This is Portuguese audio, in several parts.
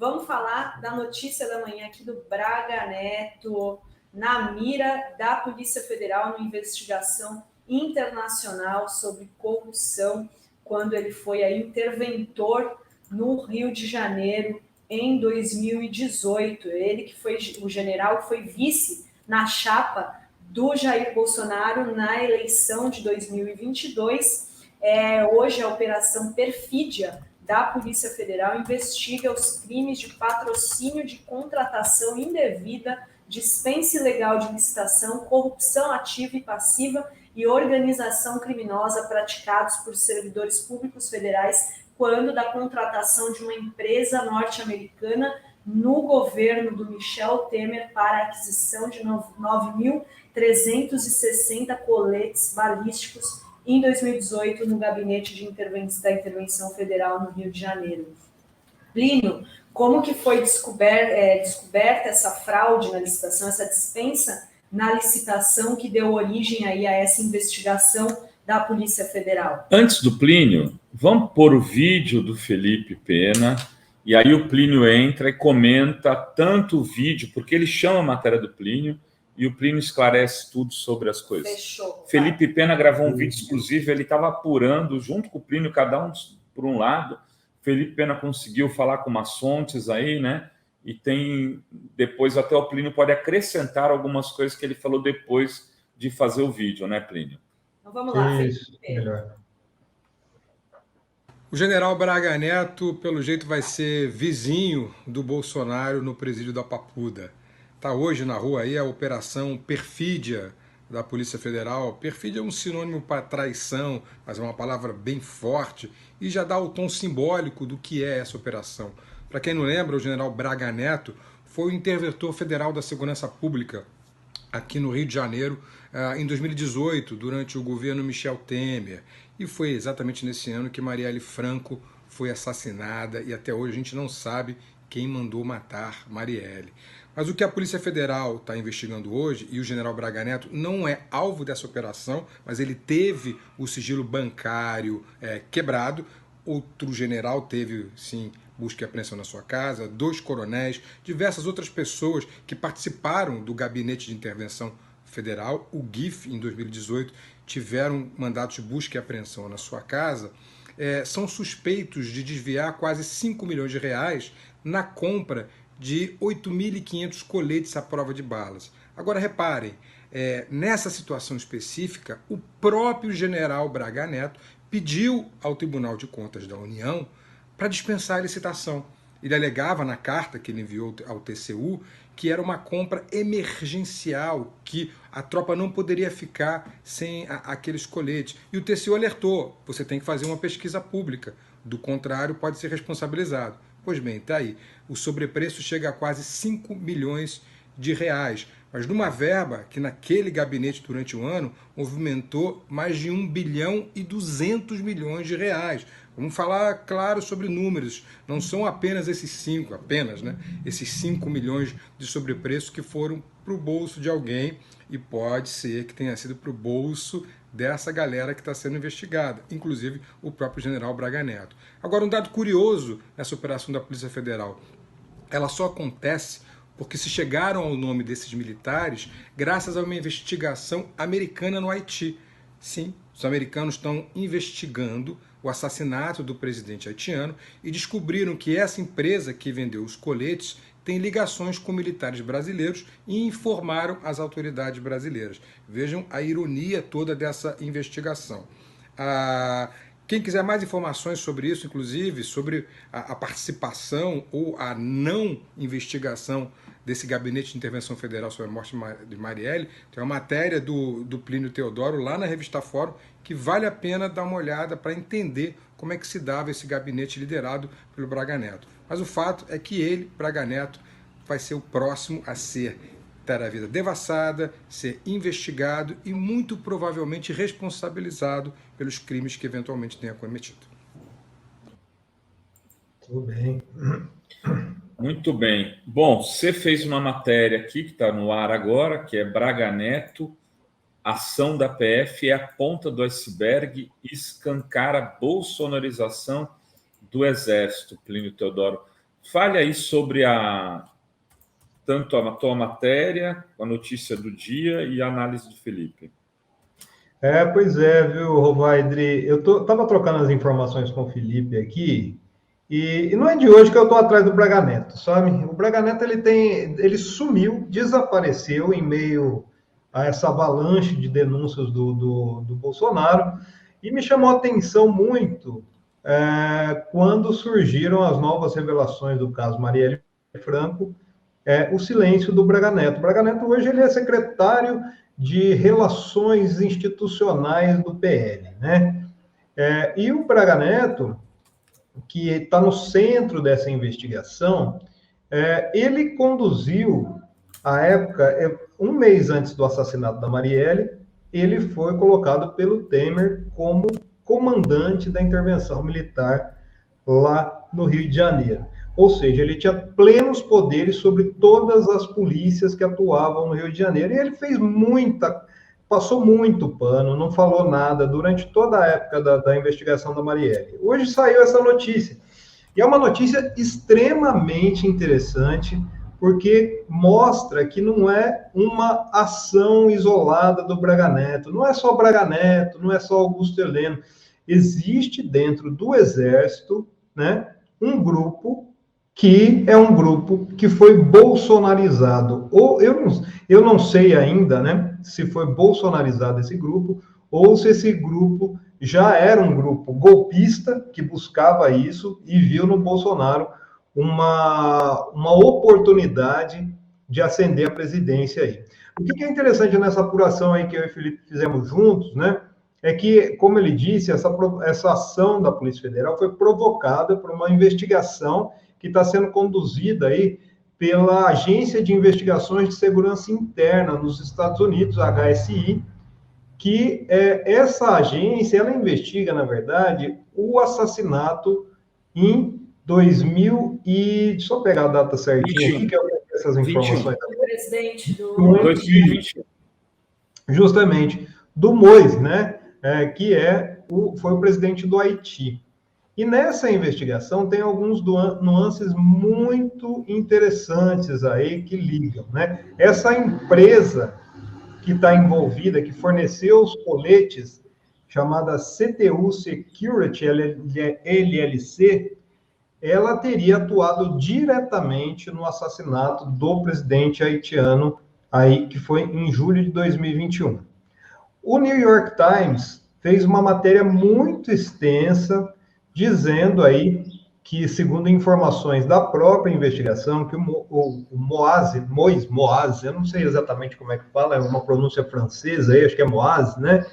Vamos falar da notícia da manhã aqui do Braga Neto, na mira da Polícia Federal numa investigação internacional sobre corrupção, quando ele foi aí interventor no Rio de Janeiro em 2018. Ele que foi o general que foi vice na chapa do Jair Bolsonaro na eleição de 2022. Hoje a Operação Perfídia da Polícia Federal investiga os crimes de patrocínio de contratação indevida, dispensa ilegal de licitação, corrupção ativa e passiva e organização criminosa praticados por servidores públicos federais quando da contratação de uma empresa norte-americana no governo do Michel Temer para a aquisição de 9.360 coletes balísticos em 2018 no Gabinete da Intervenção Federal no Rio de Janeiro. Plínio, como que foi descoberta essa fraude na licitação, essa dispensa na licitação que deu origem aí a essa investigação da Polícia Federal? Antes do Plínio, vamos pôr o vídeo do Felipe Pena, e aí o Plínio entra e comenta tanto o vídeo, porque ele chama a matéria do Plínio, e o Plínio esclarece tudo sobre as coisas. Fechou. Felipe Pena gravou um vídeo exclusivo, ele estava apurando, junto com o Plínio, cada um por um lado. Felipe Pena conseguiu falar com umas fontes aí, né? E tem, depois até o Plínio pode acrescentar algumas coisas que ele falou depois de fazer o vídeo, né, Plínio? Então vamos lá, Isso, melhor. O general Braga Neto, pelo jeito, vai ser vizinho do Bolsonaro no presídio da Papuda. Está hoje na rua aí a Operação Perfídia da Polícia Federal. Perfídia é um sinônimo para traição, mas é uma palavra bem forte e já dá o tom simbólico do que é essa operação. Para quem não lembra, o general Braga Neto foi o interventor federal da Segurança Pública aqui no Rio de Janeiro em 2018, durante o governo Michel Temer. E foi exatamente nesse ano que Marielle Franco foi assassinada e até hoje a gente não sabe quem mandou matar Marielle. Mas o que a Polícia Federal está investigando hoje, e o general Braga Neto não é alvo dessa operação, mas ele teve o sigilo bancário quebrado. Outro general teve, sim, busca e apreensão na sua casa, 2 coronéis, diversas outras pessoas que participaram do Gabinete de Intervenção Federal, o GIF, em 2018, tiveram mandatos de busca e apreensão na sua casa, são suspeitos de desviar quase 5 milhões de reais na compra de 8.500 coletes à prova de balas. Agora reparem, nessa situação específica, o próprio general Braga Neto pediu ao Tribunal de Contas da União para dispensar a licitação. Ele alegava na carta que ele enviou ao TCU que era uma compra emergencial, que a tropa não poderia ficar sem aqueles coletes. E o TCU alertou, você tem que fazer uma pesquisa pública, do contrário pode ser responsabilizado. Pois bem, está aí. O sobrepreço chega a quase 5 milhões de reais, mas numa verba que naquele gabinete durante o ano movimentou mais de 1 bilhão e 200 milhões de reais. Vamos falar, claro, sobre números. Não são apenas esses 5, né? Esses 5 milhões de sobrepreço que foram para o bolso de alguém, e pode ser que tenha sido para o bolso dessa galera que está sendo investigada, inclusive o próprio general Braga Neto. Agora, um dado curioso nessa operação da Polícia Federal, ela só acontece porque se chegaram ao nome desses militares graças a uma investigação americana no Haiti. Sim, os americanos estão investigando o assassinato do presidente haitiano e descobriram que essa empresa que vendeu os coletes tem ligações com militares brasileiros e informaram as autoridades brasileiras. Vejam a ironia toda dessa investigação. Quem quiser mais informações sobre isso, inclusive sobre a participação ou a não investigação desse Gabinete de Intervenção Federal sobre a morte de Marielle, tem uma matéria do Plínio Teodoro lá na revista Fórum que vale a pena dar uma olhada para entender como é que se dava esse gabinete liderado pelo Braga Neto. Mas o fato é que ele, Braga Neto, vai ser o próximo a ter a vida devassada, ser investigado e muito provavelmente responsabilizado pelos crimes que eventualmente tenha cometido. Tudo bem. Muito bem. Bom, você fez uma matéria aqui que está no ar agora, que é Braga Neto, ação da PF é a ponta do iceberg e escancara a bolsonarização do Exército, Plínio Teodoro. Fale aí sobre tanto a tua matéria, a notícia do dia e a análise do Felipe. Pois é, viu, Rovaidre? Eu estava trocando as informações com o Felipe aqui, e não é de hoje que eu estou atrás do Braga Neto, sabe? O Braga Neto, ele sumiu, desapareceu em meio a essa avalanche de denúncias do Bolsonaro, e me chamou a atenção muito quando surgiram as novas revelações do caso Marielle Franco, o silêncio do Braga Neto. O Braga Neto hoje ele é secretário de Relações Institucionais do PL, né? E o Braga Neto, que está no centro dessa investigação, ele conduziu, à época, um mês antes do assassinato da Marielle, ele foi colocado pelo Temer como comandante da intervenção militar lá no Rio de Janeiro. Ou seja, ele tinha plenos poderes sobre todas as polícias que atuavam no Rio de Janeiro. E ele passou muito pano, não falou nada durante toda a época da investigação da Marielle. Hoje saiu essa notícia. E é uma notícia extremamente interessante, porque mostra que não é uma ação isolada do Braga Neto. Não é só Braga Neto, não é só Augusto Heleno. Existe dentro do Exército, né, um grupo que é um grupo que foi bolsonarizado. Ou eu não sei ainda, né, se foi bolsonarizado esse grupo, ou se esse grupo já era um grupo golpista que buscava isso e viu no Bolsonaro uma oportunidade de ascender a presidência aí. O que é interessante nessa apuração aí que eu e o Felipe fizemos juntos, né, é que, como ele disse, essa ação da Polícia Federal foi provocada por uma investigação que está sendo conduzida aí pela Agência de Investigações de Segurança Interna nos Estados Unidos, a HSI, que essa agência, ela investiga, na verdade, o assassinato em 2000 e... Deixa eu pegar a data certinha aqui, que eu tenho essas informações. O presidente do... 2020. Justamente, do Moise, né? Que foi o presidente do Haiti. E nessa investigação tem alguns nuances muito interessantes aí que ligam, né? Essa empresa que está envolvida, que forneceu os coletes, chamada CTU Security LLC, ela teria atuado diretamente no assassinato do presidente haitiano, aí, que foi em julho de 2021. O New York Times fez uma matéria muito extensa, dizendo aí que, segundo informações da própria investigação, que o Moise, eu não sei exatamente como é que fala, é uma pronúncia francesa aí, acho que é Moise, né?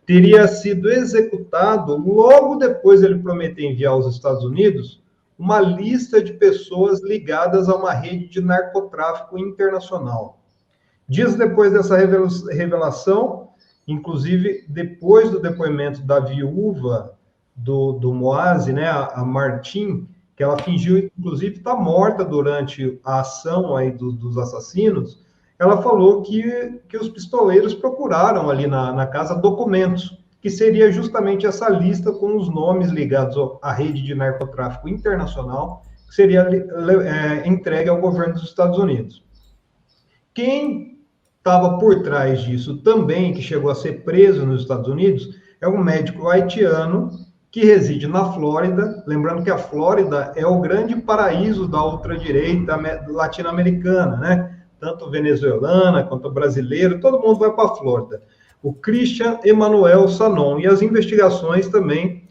Teria sido executado logo depois de ele prometer enviar aos Estados Unidos uma lista de pessoas ligadas a uma rede de narcotráfico internacional. Dias depois dessa revelação, inclusive depois do depoimento da viúva do Moise, né, a Martin, que ela fingiu, inclusive, estar morta durante a ação aí dos assassinos, ela falou que os pistoleiros procuraram ali na casa documentos, que seria justamente essa lista com os nomes ligados à rede de narcotráfico internacional, que seria entregue ao governo dos Estados Unidos. Quem estava por trás disso também, que chegou a ser preso nos Estados Unidos, é um médico haitiano que reside na Flórida. Lembrando que a Flórida é o grande paraíso da ultradireita latino-americana, né? Tanto venezuelana quanto brasileiro, todo mundo vai para a Flórida. O Christian Emmanuel Sanon. E as investigações também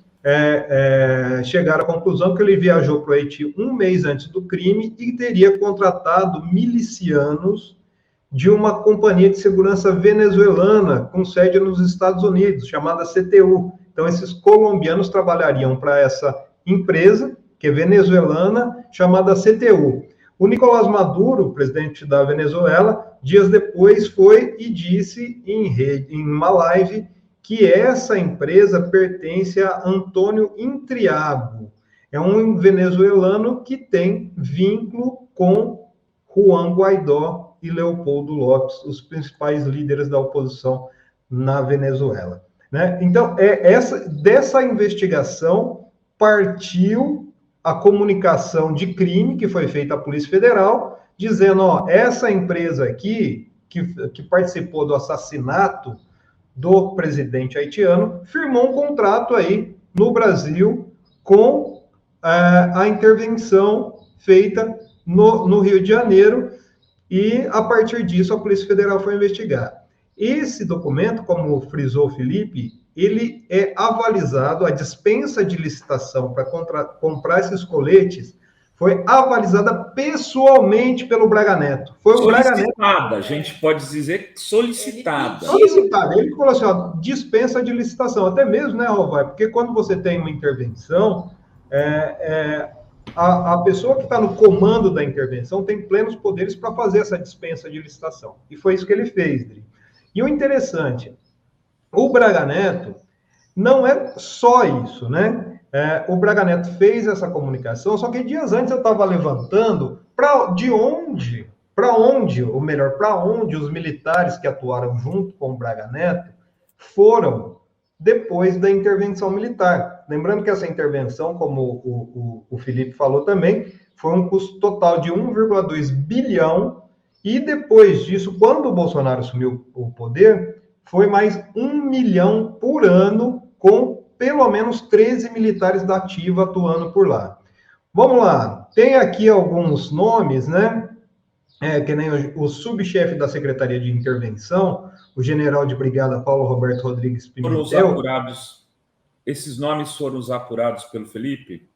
chegaram à conclusão que ele viajou para o Haiti um mês antes do crime e teria contratado milicianos de uma companhia de segurança venezuelana com sede nos Estados Unidos, chamada CTU. Então, esses colombianos trabalhariam para essa empresa, que é venezuelana, chamada CTU. O Nicolás Maduro, presidente da Venezuela, dias depois foi e disse em uma live que essa empresa pertence a Antônio Intriago. É um venezuelano que tem vínculo com Juan Guaidó e Leopoldo Lopes, os principais líderes da oposição na Venezuela. Né? Então, dessa investigação partiu a comunicação de crime que foi feita à Polícia Federal, dizendo, ó, essa empresa aqui, que participou do assassinato do presidente haitiano, firmou um contrato aí no Brasil com a intervenção feita no Rio de Janeiro, e a partir disso a Polícia Federal foi investigar. Esse documento, como frisou o Felipe, ele é avalizado, a dispensa de licitação para comprar esses coletes foi avalizada pessoalmente pelo Braga Neto. Foi o Braga Neto. A gente pode dizer solicitada. Solicitada. Ele falou assim, ó, dispensa de licitação. Até mesmo, né, Rovai? Porque quando você tem uma intervenção, a pessoa que está no comando da intervenção tem plenos poderes para fazer essa dispensa de licitação. E foi isso que ele fez, Dri. E o interessante, o Braga Neto não é só isso, né? O Braga Neto fez essa comunicação, só que dias antes eu estava levantando para onde os militares que atuaram junto com o Braga Neto foram depois da intervenção militar. Lembrando que essa intervenção, como o Felipe falou também, foi um custo total de 1,2 bilhão, e depois disso, quando o Bolsonaro assumiu o poder, foi mais 1 milhão por ano, com pelo menos 13 militares da ativa atuando por lá. Vamos lá, tem aqui alguns nomes, né? Que nem o subchefe da Secretaria de Intervenção, o general de brigada Paulo Roberto Rodrigues Pimentel. Esses nomes foram os apurados pelo Felipe?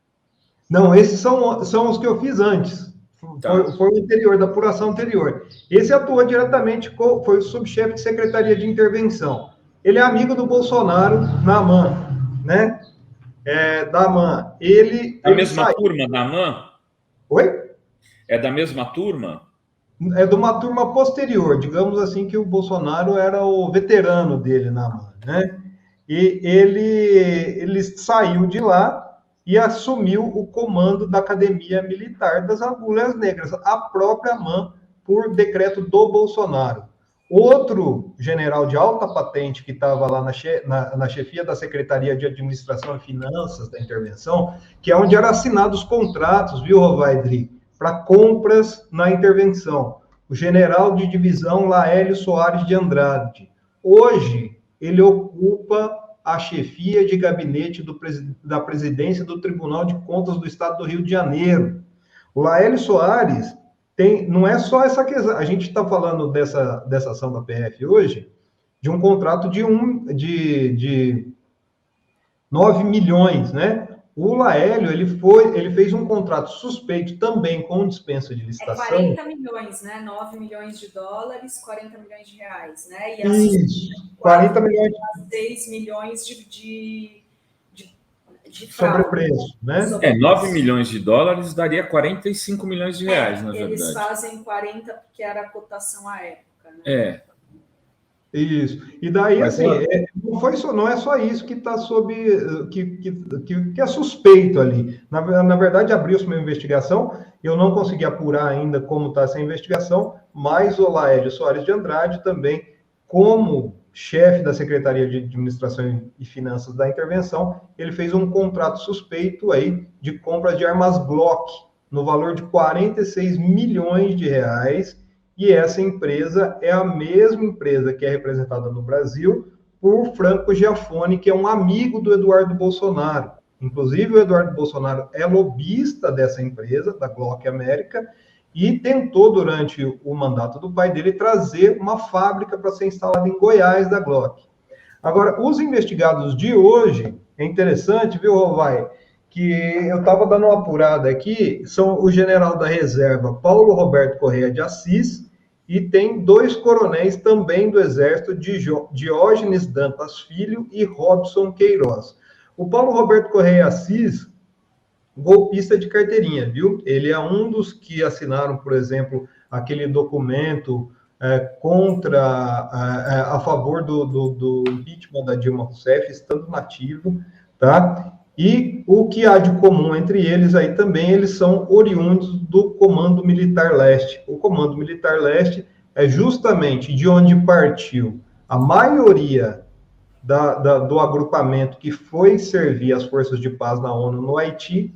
Não, esses são os que eu fiz antes. Tá. Foi o anterior, da apuração anterior. Esse atua diretamente, foi o subchefe de Secretaria de Intervenção. Ele é amigo do Bolsonaro na AMAN, né? Da AMAN. Da mesma turma da AMAN? Oi? É da mesma turma? É de uma turma posterior, digamos assim, que o Bolsonaro era o veterano dele na AMAN, né? E ele saiu de lá e assumiu o comando da Academia Militar das Agulhas Negras, a própria AMAN, por decreto do Bolsonaro. Outro general de alta patente que estava lá na chefia da Secretaria de Administração e Finanças da Intervenção, que é onde eram assinados os contratos, viu, Rovaidri, para compras na intervenção. O general de divisão Laélio Soares de Andrade. Hoje, ele ocupa a chefia de gabinete da presidência do Tribunal de Contas do Estado do Rio de Janeiro. O Laélio Soares não é só essa questão, a gente está falando dessa ação da PF hoje, de um contrato de 9 milhões, né? O Laélio, ele fez um contrato suspeito também com dispensa de licitação. 40 milhões, né? 9 milhões de dólares, 40 milhões de reais, né? E isso, 40 milhões. 6 milhões de fraude. Sobrepreço, né? 9 milhões de dólares daria 45 milhões de reais, na verdade. Eles fazem 40 porque era a cotação à época, né? Isso. E daí, assim, não é só isso que está que é suspeito ali. Na verdade, abriu-se uma investigação, eu não consegui apurar ainda como está essa investigação, mas o Laélio Soares de Andrade também, como chefe da Secretaria de Administração e Finanças da Intervenção, ele fez um contrato suspeito aí de compra de armas Glock, no valor de 46 milhões de reais, e essa empresa é a mesma empresa que é representada no Brasil por Franco Giafone, que é um amigo do Eduardo Bolsonaro. Inclusive, o Eduardo Bolsonaro é lobista dessa empresa, da Glock América, e tentou, durante o mandato do pai dele, trazer uma fábrica para ser instalada em Goiás da Glock. Agora, os investigados de hoje, é interessante, viu, Rovai, que eu estava dando uma apurada aqui, são o general da reserva Paulo Roberto Correia de Assis, e tem 2 coronéis também do Exército, Diógenes Dantas Filho e Robson Queiroz. O Paulo Roberto Correia Assis, golpista de carteirinha, viu? Ele é um dos que assinaram, por exemplo, aquele documento a favor do impeachment da Dilma Rousseff, estando nativo, tá? E o que há de comum entre eles aí também, eles são oriundos do Comando Militar Leste. O Comando Militar Leste é justamente de onde partiu a maioria do agrupamento que foi servir as forças de paz na ONU no Haiti,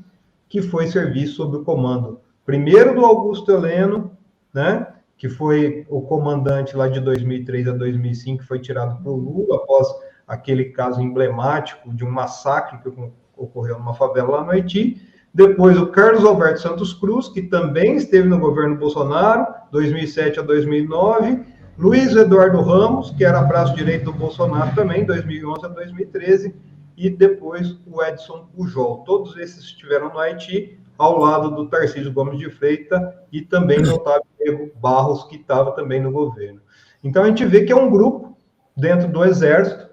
que foi servir sob o comando, primeiro do Augusto Heleno, né, que foi o comandante lá de 2003 a 2005, que foi tirado por Lula após aquele caso emblemático de um massacre que ocorreu numa favela lá no Haiti. Depois o Carlos Alberto Santos Cruz, que também esteve no governo Bolsonaro, 2007 a 2009. Luiz Eduardo Ramos, que era braço direito do Bolsonaro também, 2011 a 2013. E depois o Edson Pujol. Todos esses estiveram no Haiti, ao lado do Tarcísio Gomes de Freitas e também do Otávio Diego Barros, que estava também no governo. Então a gente vê que é um grupo dentro do Exército,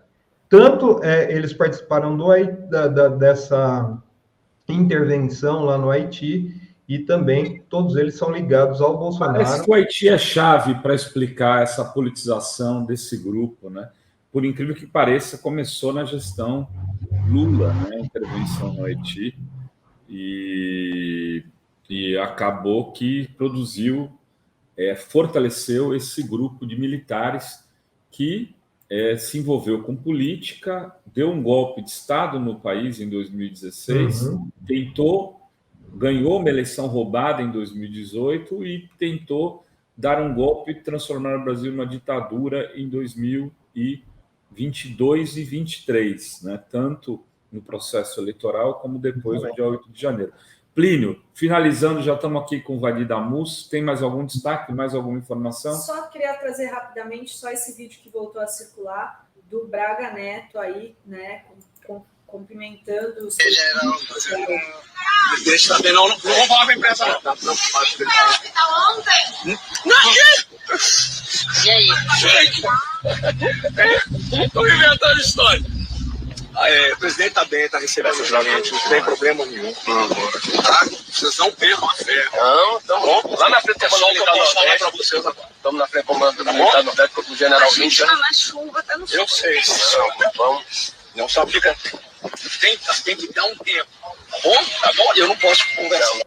tanto eles participaram dessa intervenção lá no Haiti, e também todos eles são ligados ao Bolsonaro. Parece que o Haiti é chave para explicar essa politização desse grupo, né? Por incrível que pareça, começou na gestão Lula, né? A intervenção no Haiti, e acabou que produziu, fortaleceu esse grupo de militares que se envolveu com política, deu um golpe de Estado no país em 2016, ganhou uma eleição roubada em 2018 e tentou dar um golpe e transformar o Brasil numa ditadura em 2022 e 2023, né? Tanto no processo eleitoral como depois do dia 8 de janeiro. Plínio, finalizando, já estamos aqui com o Vadir Damus. Tem mais algum destaque, mais alguma informação? Só queria trazer rapidamente só esse vídeo que voltou a circular do Braga Neto aí, né, cumprimentando os... Deixa também, não vou falar pra imprensa, não. Tá preocupado com ele. Ontem? Não, e aí? Estou inventando história. O presidente está bem, está recebendo a gente, não tem problema nenhum. Tá? Vocês não percam a fé. Não, então bom. Lá na frente tem mandar um que eu posso falar para vocês agora. Estamos na frente comando do militar do Nordeste com o general Vinci. Tá na chuva, tá no chuva. Eu sei, vamos. Não sabe o que é. Tem que dar um tempo. Tá bom? Tá bom? Eu não posso conversar.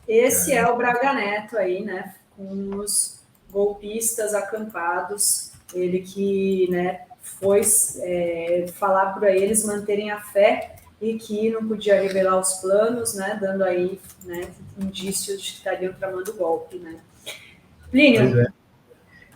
Esse é o Braga Neto aí, né? Com os golpistas acampados. Ele que, né, foi falar para eles manterem a fé e que não podia revelar os planos, né, dando aí, né, indícios de que estariam tramando o golpe, né. Plínio.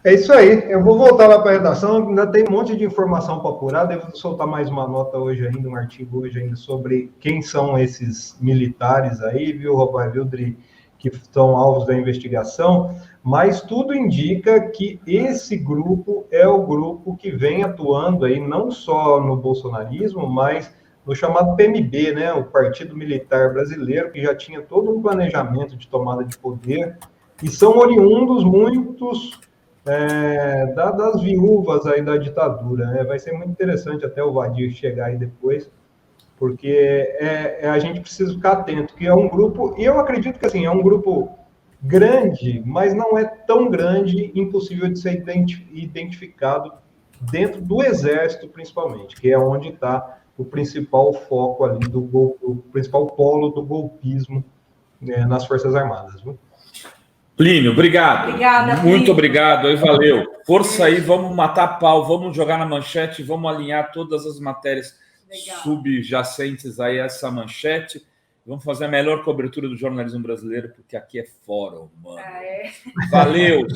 É isso aí, eu vou voltar lá para a redação, ainda tem um monte de informação para apurar, devo soltar mais uma nota hoje ainda, um artigo hoje ainda sobre quem são esses militares aí, viu, Robai Wildri, que estão alvos da investigação, mas tudo indica que esse grupo é o grupo que vem atuando aí não só no bolsonarismo, mas no chamado PMB, né, o Partido Militar Brasileiro, que já tinha todo um planejamento de tomada de poder, e são oriundos muitos das viúvas aí da ditadura, né? Vai ser muito interessante até o Vadir chegar aí depois, porque a gente precisa ficar atento, que é um grupo, e eu acredito que assim, é um grupo grande, mas não é tão grande, impossível de ser identificado dentro do Exército, principalmente, que é onde está o principal foco ali, o principal polo do golpismo, né, nas Forças Armadas, viu? Plínio, obrigado. Obrigada, muito Plínio. Obrigado, aí valeu. Força aí, vamos matar pau, vamos jogar na manchete, vamos alinhar todas as matérias subjacentes aí a essa manchete. Vamos fazer a melhor cobertura do jornalismo brasileiro, porque aqui é fórum, mano. Valeu!